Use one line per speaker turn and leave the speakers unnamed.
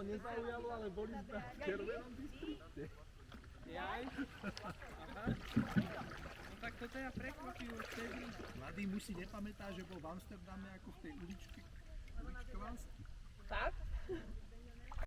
nezaujalo, ale boli sme v červenom distrikte.
Jaj. Aha. No tak to teda prekvapilo vtedy.
Mladý muž si nepamätá, že bol v Amsterdame ako v tej uličke vás?
Tak?